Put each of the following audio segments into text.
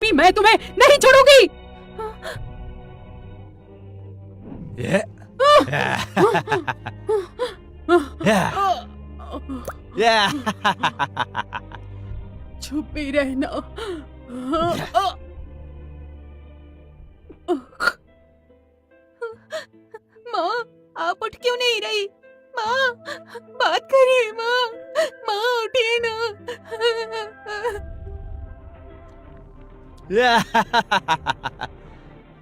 भी मैं तुम्हें नहीं छोड़ूंगी। चुप ही रहना। माँ, आप उठ क्यों नहीं रही? माँ, बात करिए माँ। माँ उठिए ना।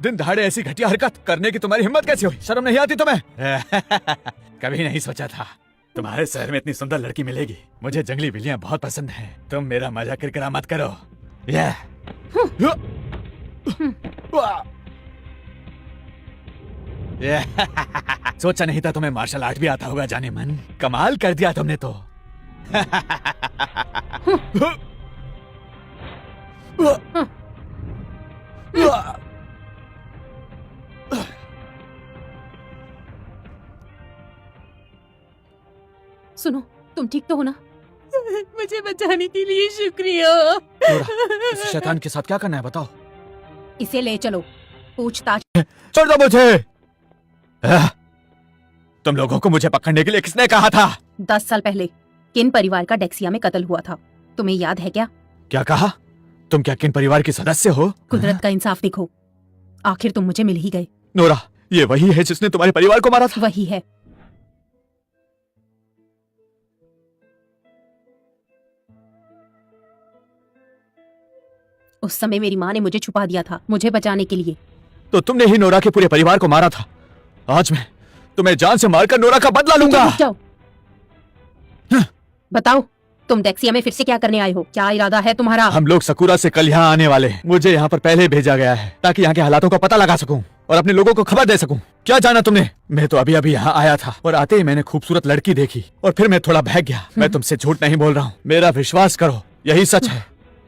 दिन दहाड़े ऐसी घटिया हरकत करने की तुम्हारी हिम्मत कैसे हुई? शर्म नहीं आती तुम्हें? कभी नहीं सोचा था तुम्हारे शहर में इतनी सुंदर लड़की मिलेगी। मुझे जंगली बिल्लियां बहुत पसंद हैं। तुम मेरा मजाक किरकिरा मत करो। सोचा नहीं था तुम्हें मार्शल आर्ट भी आता होगा। जाने मन, कमाल कर दिया तुमने तो। सुनो, तुम ठीक तो हो ना? मुझे बचाने के लिए शुक्रिया। इस शैतान के साथ क्या करना है बताओ? इसे ले चलो, पूछताछ। छोड़ दो मुझे। तुम लोगों को मुझे पकड़ने के लिए किसने कहा था? 10 साल पहले किन परिवार का डेक्सिया में कत्ल हुआ था, तुम्हें याद है क्या? क्या कहा? तुम क्या किन परिवार के सदस्य हो? कुदरत का इंसाफ दिखो, आखिर तुम मुझे मिल ही गए। नोरा, ये वही है जिसने तुम्हारे परिवार को मारा था? वही है। उस समय मेरी माँ ने मुझे छुपा दिया था, मुझे बचाने के लिए। तो तुमने ही नोरा के पूरे परिवार को मारा था। आज मैं तुम्हें जान से मारकर नोरा का बदला लूंगा। रुक जाओ। बताओ, तुम डेक्सिया में फिर से क्या करने आए हो? क्या इरादा है तुम्हारा? हम लोग सकूरा से कल यहाँ आने वाले हैं। मुझे यहाँ पर पहले भेजा गया है ताकि यहाँ के हालातों का पता लगा सकूं और अपने लोगों को खबर दे सकूं। क्या जाना तुमने? मैं तो अभी अभी यहाँ आया था और आते ही मैंने खूबसूरत लड़की देखी और फिर मैं थोड़ा बहक गया। मैं तुमसे झूठ नहीं बोल रहा हूँ, मेरा विश्वास करो, यही सच है।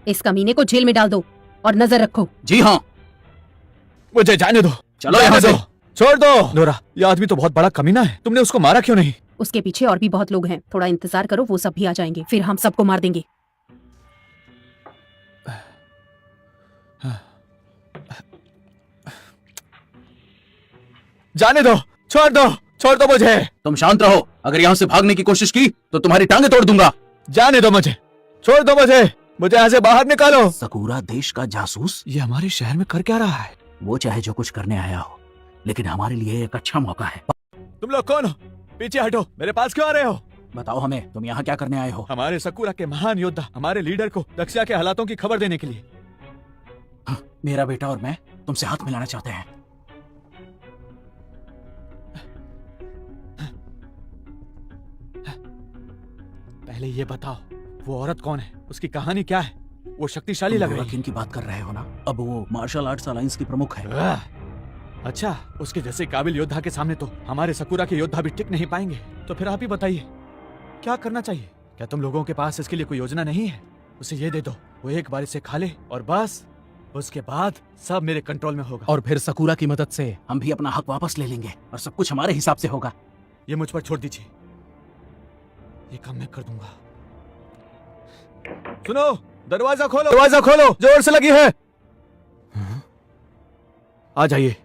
इस कमीने को जेल में डाल दो और नजर रखो। जी हाँ। मुझे जाने दो। चलो यहाँ से। छोड़ दो। नोरा, ये आदमी तो बहुत बड़ा कमीना है। तुमने उसको मारा क्यों नहीं? उसके पीछे और भी बहुत लोग हैं, थोड़ा इंतजार करो, वो सब भी आ जाएंगे, फिर हम सबको मार देंगे। जाने दो, छोड़ दो मुझे। तुम शांत रहो, अगर यहाँ से भागने की कोशिश की तो तुम्हारी टांगे तोड़ दूंगा। जाने दो मुझे, छोड़ दो मुझे यहाँ से बाहर निकालो। सकूरा देश का जासूस? ये हमारे शहर में कर क्या रहा है? वो चाहे जो कुछ करने आया हो, लेकिन हमारे लिए एक अच्छा मौका है। तुम लोग कौन हो? पीछे हटो, मेरे पास क्यों आ रहे हो? बताओ हमें, तुम यहाँ क्या करने आए हो? हमारे सकूरा के महान योद्धा, हमारे लीडर को दक्षिया के हालातों की खबर देने के लिए। मेरा बेटा और मैं तुमसे हाथ मिलाना चाहते हैं। पहले ये बताओ, वो औरत कौन है? उसकी कहानी क्या है? वो शक्तिशाली लग रही है। की बात कर रहे हो ना? अब वो मार्शल आर्ट्स अलायंस की प्रमुख है। अच्छा, उसके जैसे काबिल योद्धा के सामने तो हमारे सकूरा के योद्धा भी टिक नहीं पाएंगे। तो फिर आप ही बताइए, क्या करना चाहिए? क्या तुम लोगों के पास इसके लिए कोई योजना नहीं है? उसे ये दे दो, वो एक बार इसे खा ले और बस उसके बाद सब मेरे कंट्रोल में होगा। और फिर सकूरा की मदद से हम भी अपना हक वापस ले लेंगे और सब कुछ हमारे हिसाब से होगा। ये मुझ पर छोड़ दीजिए, ये काम मैं कर दूंगा। सुनो, दरवाजा खोलो, जोर से लगी है। आ जाइए।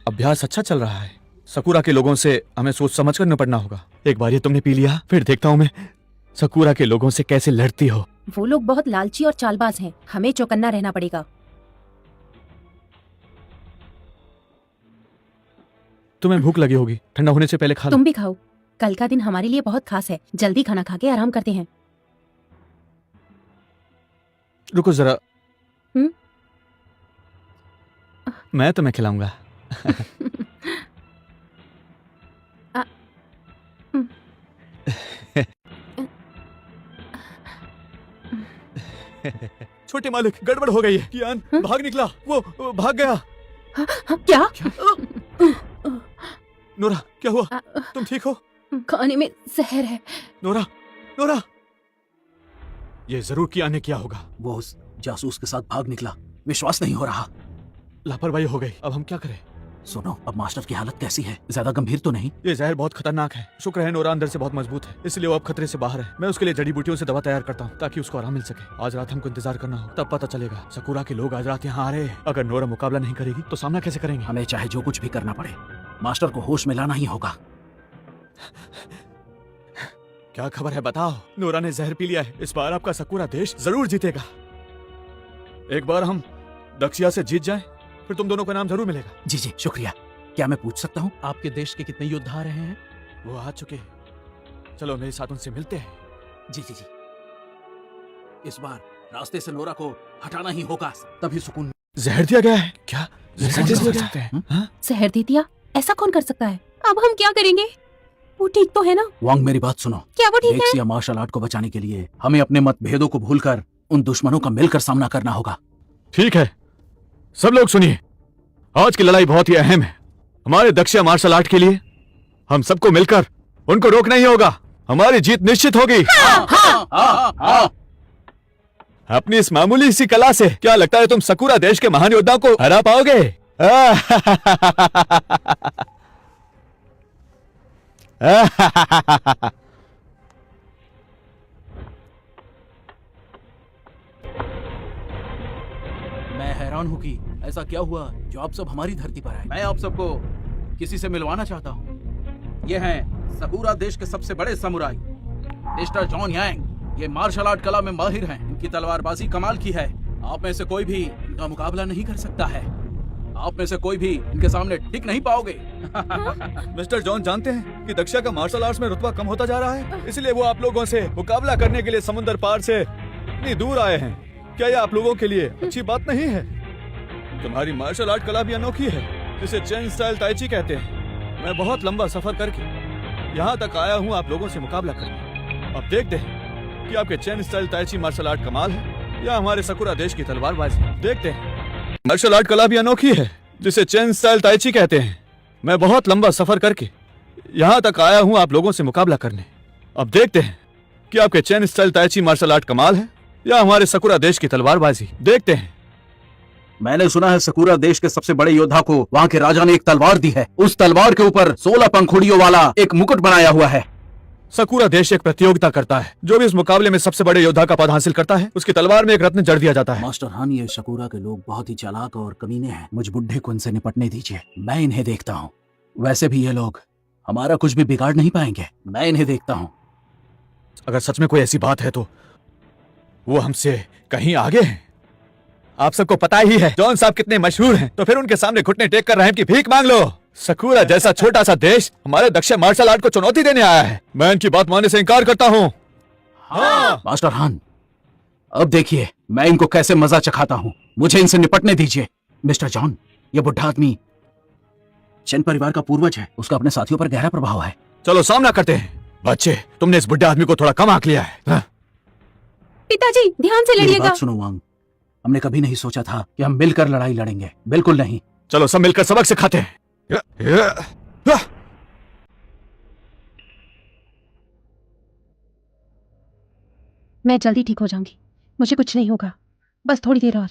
अभ्यास अच्छा चल रहा है। सकूरा के लोगों से हमें सोच समझ कर निपटना होगा। एक बार ये तुमने पी लिया, फिर देखता हूँ मैं सकूरा के लोगों से कैसे लड़ती हो। वो लोग बहुत लालची और चालबाज हैं, हमें चौकन्ना रहना पड़ेगा। तुम्हें भूख लगी होगी, ठंडा होने से पहले खा लो। तुम भी खाओ, कल का दिन हमारे लिए बहुत खास है। जल्दी खाना खा के आराम करते हैं। रुको जरा, मैं तुम्हें खिलाऊंगा। छोटे मालिक, गड़बड़ हो गई है। कियान भाग निकला, वो भाग गया। क्या? नोरा, क्या हुआ? तुम ठीक हो? खाने में जहर है। नोरा, नोरा, ये जरूर किया ने किया होगा। वो उस जासूस के साथ भाग निकला। विश्वास नहीं हो रहा। लापरवाही हो गई, अब हम क्या करें? सुनो, अब मास्टर की हालत कैसी है? ज्यादा गंभीर तो नहीं? ये जहर बहुत खतरनाक है। शुक्र है नोरा अंदर से बहुत मजबूत है, इसलिए वो अब खतरे से बाहर है। मैं उसके लिए जड़ी बूटियों से दवा तैयार करता हूँ ताकि उसको आराम मिल सके। आज रात हमको इंतजार करना हो, तब पता चलेगा। सकूरा के लोग आज रात यहाँ आ रहे हैं। अगर नोरा मुकाबला नहीं करेगी तो सामना कैसे करेंगे? हमें चाहे जो कुछ भी करना पड़े, मास्टर को होश में लाना ही होगा। क्या खबर है बताओ? नोरा ने जहर पी लिया है। इस बार आपका सकूरा देश जरूर जीतेगा। एक बार हम दक्षिया से जीत जाएं, फिर तुम दोनों का नाम जरूर मिलेगा। जी जी, शुक्रिया। क्या मैं पूछ सकता हूँ आपके देश के कितने योद्धा आ रहे हैं? वो आ चुके हैं। चलो मेरे साथ उनसे मिलते हैं। जी जी जी। इस बार रास्ते से नोरा को हटाना ही होगा, तभी सुकून। जहर दिया गया है क्या? जहर दिया दिया गया सकते है? हैं? हाँ? जहर दे दिया? ऐसा कौन कर सकता है? अब हम क्या करेंगे? वो ठीक तो है ना? वांग, मेरी बात सुनो। क्या वो ठीक है? डेक्सिया मार्शल आर्ट को बचाने के लिए हमें अपने मतभेदों को भूलकर उन दुश्मनों का मिलकर सामना करना होगा। ठीक है, सब लोग सुनिए। आज की लड़ाई बहुत ही अहम है। हमारे दक्षिया मार्शल आर्ट के लिए हम सबको मिलकर उनको रोकना ही होगा। हमारी जीत निश्चित होगी। अपनी इस मामूली सी कला से क्या लगता है तुम सकूरा देश के महान योद्धा को हरा पाओगे? मैं हैरान हूँ कि ऐसा क्या हुआ जो आप सब हमारी धरती पर आए। मैं आप सबको किसी से मिलवाना चाहता हूँ। ये हैं सकूरा देश के सबसे बड़े समुराई, मिस्टर जॉन यांग। ये मार्शल आर्ट कला में माहिर हैं। इनकी तलवारबाजी कमाल की है। आप में से कोई भी इनका मुकाबला नहीं कर सकता है। आप में से कोई भी इनके सामने टिक नहीं पाओगे। मिस्टर जॉन जानते हैं कि दक्षिया का मार्शल आर्ट्स में रुतबा कम होता जा रहा है, इसलिए वो आप लोगों से मुकाबला करने के लिए समुद्र पार से इतनी दूर आए हैं। क्या ये आप लोगों के लिए अच्छी बात नहीं है? तुम्हारी मार्शल आर्ट कला भी अनोखी है, जिसे चेन स्टाइल ताइची कहते हैं। मैं बहुत लंबा सफर करके यहाँ तक आया हूँ आप लोगों से मुकाबला करने। अब देखते हैं कि आपके Chen style tai chi martial art कमाल है या हमारे सकूरा देश की तलवारबाजी। देखते हैं। मार्शल आर्ट कला भी अनोखी है, जिसे चेन स्टाइल ताइची कहते हैं। मैं बहुत लंबा सफर करके यहाँ तक आया हूँ आप लोगों से मुकाबला करने। अब देखते हैं कि आपके Chen style tai chi martial art कमाल है या हमारे सकूरा देश की तलवारबाजी। देखते हैं। मैंने सुना है सकूरा देश के सबसे बड़े योद्धा को वहाँ के राजा ने एक तलवार दी है। उस तलवार के ऊपर 16 पंखुड़ियों वाला एक मुकुट बनाया हुआ है। सकूरा देश एक प्रतियोगिता करता है। जो भी इस मुकाबले में सबसे बड़े योद्धा का पद हासिल करता है, उसकी तलवार में एक रत्न जड़ दिया जाता है। मास्टर हान, ये सकूरा के लोग बहुत ही चालाक और कमीने हैं। मुझ बुढ़े को इनसे निपटने दीजिए, मैं इन्हें देखता हूँ। वैसे भी ये लोग हमारा कुछ भी बिगाड़ नहीं पाएंगे। मैं इन्हें देखता हूँ। अगर सच में कोई ऐसी बात है तो वो हमसे कहीं आगे हैं। आप सबको पता ही है जॉन साहब कितने मशहूर हैं, तो फिर उनके सामने घुटने टेक कर रहम की भीख मांग लो। सकूरा जैसा छोटा सा देश हमारे दक्षिण मार्शल आर्ट को चुनौती देने आया है। मैं इनकी बात मानने से इनकार करता हूँ। हाँ। मास्टर हान, अब देखिए मैं इनको कैसे मजा चखाता हूँ। मुझे इनसे निपटने दीजिए। मिस्टर जॉन, ये बुढ़ा आदमी चेन परिवार का पूर्वज है। उसका अपने साथियों पर गहरा प्रभाव है। चलो सामना करते हैं। बच्चे, तुमने इस बुढ़े आदमी को थोड़ा कम आंक लिया है। हाँ? पिताजी ध्यान से मेरी लड़िएगा। बात सुनो वांग, हमने कभी नहीं सोचा था कि हम मिलकर लड़ाई लड़ेंगे। बिल्कुल नहीं। चलो सब मिलकर सबक सिखाते हैं। मैं जल्दी ठीक हो जाऊंगी। मुझे कुछ नहीं होगा, बस थोड़ी देर और।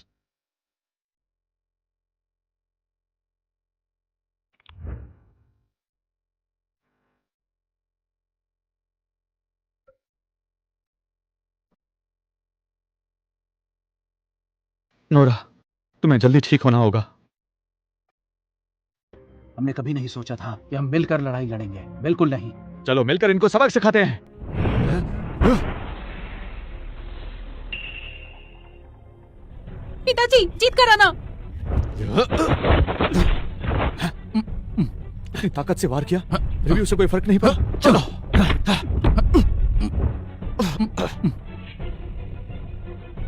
नोरा, तुम्हें जल्दी ठीक होना होगा। हमने कभी नहीं सोचा था कि हम मिलकर लड़ाई लड़ेंगे। बिल्कुल नहीं। चलो मिलकर इनको सबक सिखाते हैं। पिताजी जीत कर आना। इतनी ताकत से वार किया, फिर भी उसे कोई फर्क नहीं पड़ा। चलो।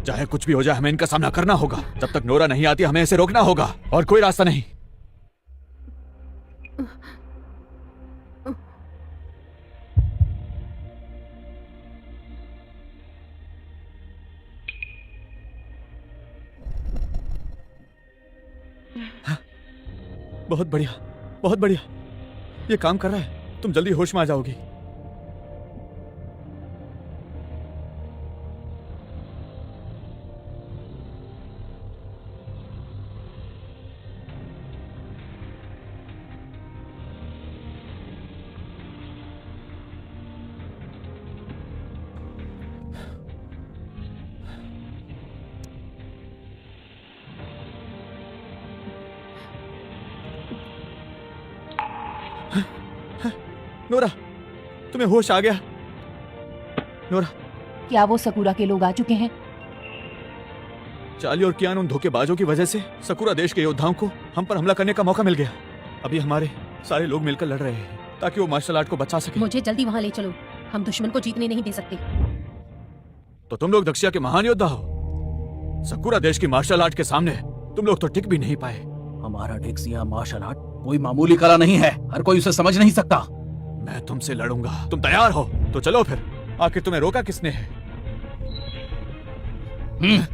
चाहे कुछ भी हो जाए, हमें इनका सामना करना होगा। जब तक नोरा नहीं आती हमें इसे रोकना होगा, और कोई रास्ता नहीं। बहुत बढ़िया, बहुत बढ़िया। ये काम कर रहा है। तुम जल्दी होश में आ जाओगी। नोरा, तुम्हें होश आ गया? नोरा, क्या वो सकुरा के लोग आ चुके हैं? चार्ली और कियान उन धोखेबाजों की वजह से सकुरा देश के योद्धाओं को हम पर हमला करने का मौका मिल गया। अभी हमारे सारे लोग मिलकर लड़ रहे हैं ताकि वो मार्शल आर्ट को बचा सके। मुझे जल्दी वहां ले चलो, हम दुश्मन को जीतने नहीं दे सकते। तो तुम लोग दक्षिया के महान योद्धा हो। सकुरा देश की मार्शल आर्ट के सामने तुम लोग तो टिक भी नहीं पाए। हमारा डेक्सिया मार्शल आर्ट कोई मामूली कला नहीं है, हर कोई उसे समझ नहीं सकता। मैं तुमसे लड़ूंगा, तुम तैयार हो? तो चलो फिर, आखिर तुम्हें रोका किसने है? हम्म।